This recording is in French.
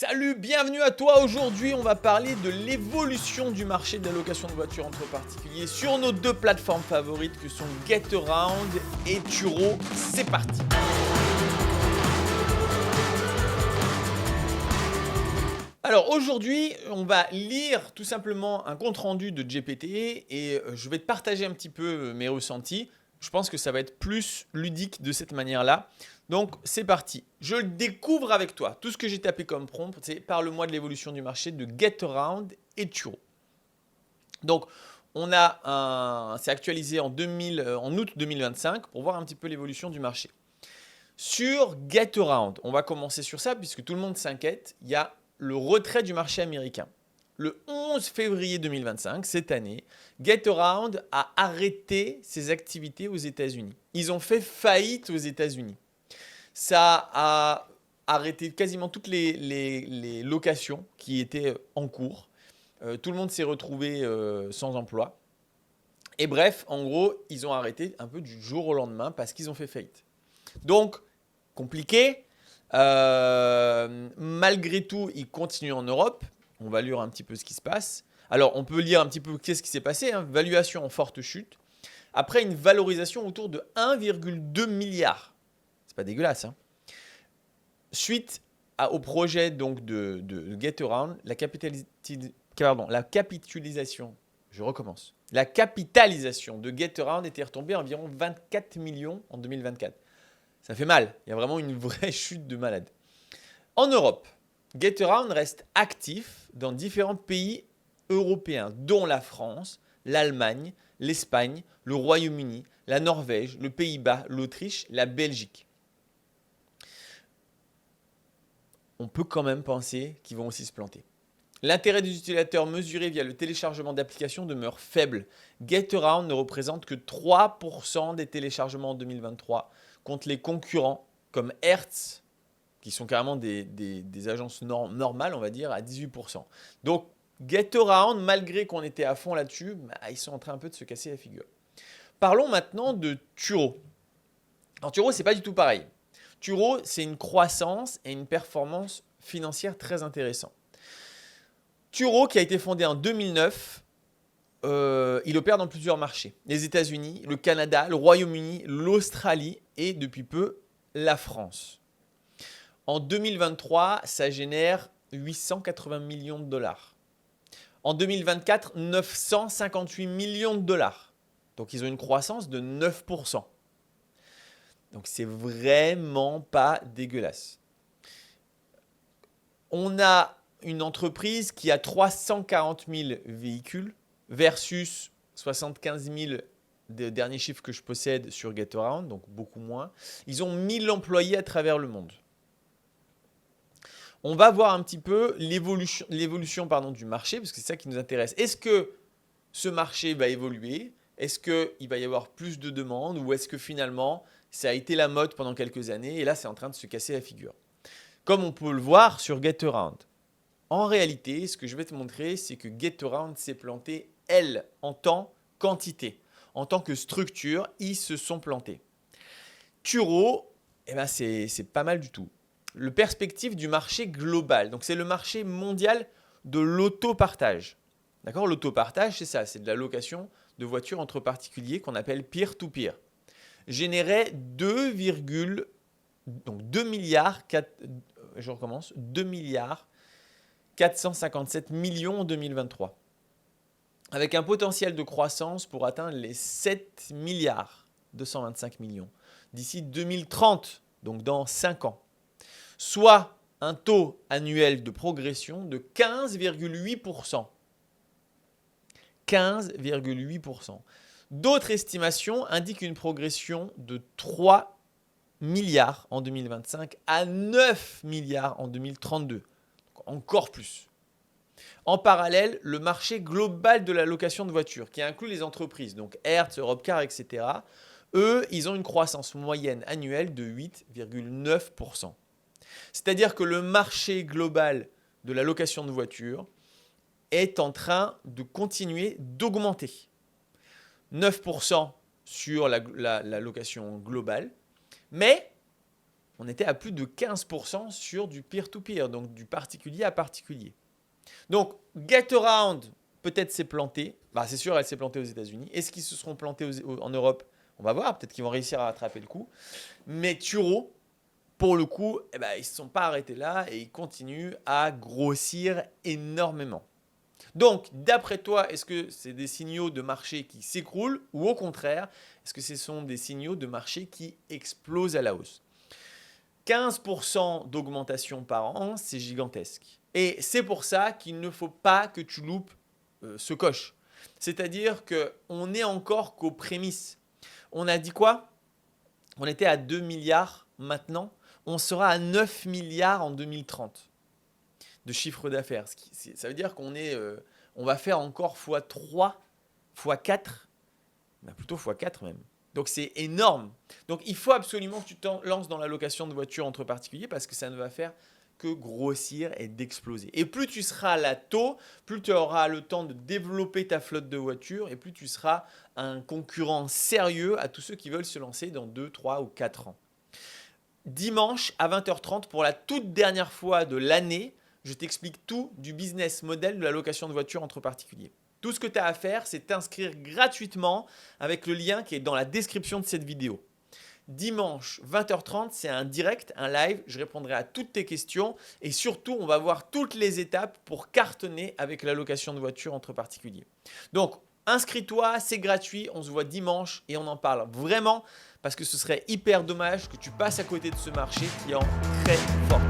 Salut, bienvenue à toi. Aujourd'hui, on va parler de l'évolution du marché de la location de voitures entre particuliers sur nos deux plateformes favorites que sont Getaround et Turo. C'est parti. Alors aujourd'hui, on va lire tout simplement un compte-rendu de GPT et je vais te partager un petit peu mes ressentis. Je pense que ça va être plus ludique de cette manière-là. Donc c'est parti. Je le découvre avec toi. Tout ce que j'ai tapé comme prompt, c'est parle-moi de l'évolution du marché de Getaround et Turo. Donc c'est actualisé en août 2025 pour voir un petit peu l'évolution du marché. Sur Getaround, on va commencer sur ça puisque tout le monde s'inquiète. Il y a le retrait du marché américain. Le 11 février 2025, cette année, Getaround a arrêté ses activités aux États-Unis. Ils ont fait faillite aux États-Unis. Ça a arrêté quasiment toutes les locations qui étaient en cours. Tout le monde s'est retrouvé sans emploi. Et bref, en gros, ils ont arrêté un peu du jour au lendemain parce qu'ils ont fait faillite. Donc, compliqué. Malgré tout, ils continuent en Europe. On va lire un petit peu ce qui se passe. Alors, on peut lire un petit peu qu'est-ce qui s'est passé. Valuation en forte chute. Après une valorisation autour de 1,2 milliard. C'est pas dégueulasse. Suite au projet donc de Getaround, la capitalisation, je recommence. La capitalisation de Getaround était retombée à environ 24 millions en 2024. Ça fait mal. Il y a vraiment une vraie chute de malade. En Europe, Getaround reste actif dans différents pays européens, dont la France, l'Allemagne, l'Espagne, le Royaume-Uni, la Norvège, le Pays-Bas, l'Autriche, la Belgique. On peut quand même penser qu'ils vont aussi se planter. L'intérêt des utilisateurs mesuré via le téléchargement d'applications demeure faible. Getaround ne représente que 3% des téléchargements en 2023, contre les concurrents comme Hertz, qui sont carrément des agences normales, on va dire, à 18%. Donc, Getaround, malgré qu'on était à fond là-dessus, ils sont en train un peu de se casser la figure. Parlons maintenant de Turo. Alors, Turo, c'est pas du tout pareil. Turo, c'est une croissance et une performance financière très intéressante. Turo, qui a été fondé en 2009, il opère dans plusieurs marchés. Les États-Unis, le Canada, le Royaume-Uni, l'Australie et depuis peu, la France. En 2023, ça génère 880 millions de dollars. En 2024, 958 millions de dollars. Donc, ils ont une croissance de 9%. Donc, c'est vraiment pas dégueulasse. On a une entreprise qui a 340 000 véhicules versus 75 000 des derniers chiffres que je possède sur Getaround, donc beaucoup moins. Ils ont 1000 employés à travers le monde. On va voir un petit peu l'évolution du marché, parce que c'est ça qui nous intéresse. Est-ce que ce marché va évoluer? Est-ce qu'il va y avoir plus de demandes? Ou est-ce que finalement, ça a été la mode pendant quelques années et là, c'est en train de se casser la figure? Comme on peut le voir sur Getaround. En réalité, ce que je vais te montrer, c'est que Getaround s'est planté, elle, en tant quantité. En tant que structure, ils se sont plantés. Turo, c'est pas mal du tout. Le perspective du marché global. Donc, c'est le marché mondial de l'autopartage. D'accord? L'autopartage, c'est ça, c'est de la location de voitures entre particuliers qu'on appelle peer-to-peer. Générait 2 milliards, 2 milliards 457 millions en 2023. Avec un potentiel de croissance pour atteindre les 7 milliards 225 millions d'ici 2030, donc dans 5 ans. Soit un taux annuel de progression de 15,8%. 15,8%. D'autres estimations indiquent une progression de 3 milliards en 2025 à 9 milliards en 2032. Donc encore plus. En parallèle, le marché global de la location de voitures, qui inclut les entreprises, donc Hertz, Europcar, etc., eux, ils ont une croissance moyenne annuelle de 8,9%. C'est-à-dire que le marché global de la location de voitures est en train de continuer d'augmenter. 9% sur la location globale, mais on était à plus de 15% sur du peer-to-peer, donc du particulier à particulier. Donc, Getaround, peut-être s'est planté. Bah, c'est sûr, elle s'est plantée aux États-Unis. Est-ce qu'ils se seront plantés en Europe? On va voir. Peut-être qu'ils vont réussir à rattraper le coup. Mais Turo, pour le coup, eh ben, ils ne se sont pas arrêtés là et ils continuent à grossir énormément. Donc, d'après toi, est-ce que c'est des signaux de marché qui s'écroulent ou au contraire, est-ce que ce sont des signaux de marché qui explosent à la hausse? 15% d'augmentation par an, c'est gigantesque. Et c'est pour ça qu'il ne faut pas que tu loupes ce coche. C'est-à-dire qu'on est encore qu'aux prémices. On a dit quoi? On était à 2 milliards maintenant. On sera à 9 milliards en 2030 de chiffre d'affaires. Ça veut dire on va faire encore x3, x4, plutôt x4 même. Donc c'est énorme. Donc il faut absolument que tu te lances dans la location de voitures entre particuliers parce que ça ne va faire que grossir et d'exploser. Et plus tu seras là tôt, plus tu auras le temps de développer ta flotte de voitures et plus tu seras un concurrent sérieux à tous ceux qui veulent se lancer dans 2, 3 ou 4 ans. Dimanche à 20h30 pour la toute dernière fois de l'année, je t'explique tout du business model de la location de voitures entre particuliers. Tout ce que tu as à faire, c'est t'inscrire gratuitement avec le lien qui est dans la description de cette vidéo. Dimanche 20h30, c'est un direct, un live. Je répondrai à toutes tes questions et surtout, on va voir toutes les étapes pour cartonner avec la location de voiture entre particuliers. Donc, inscris-toi, c'est gratuit. On se voit dimanche et on en parle vraiment parce que ce serait hyper dommage que tu passes à côté de ce marché qui est en très forte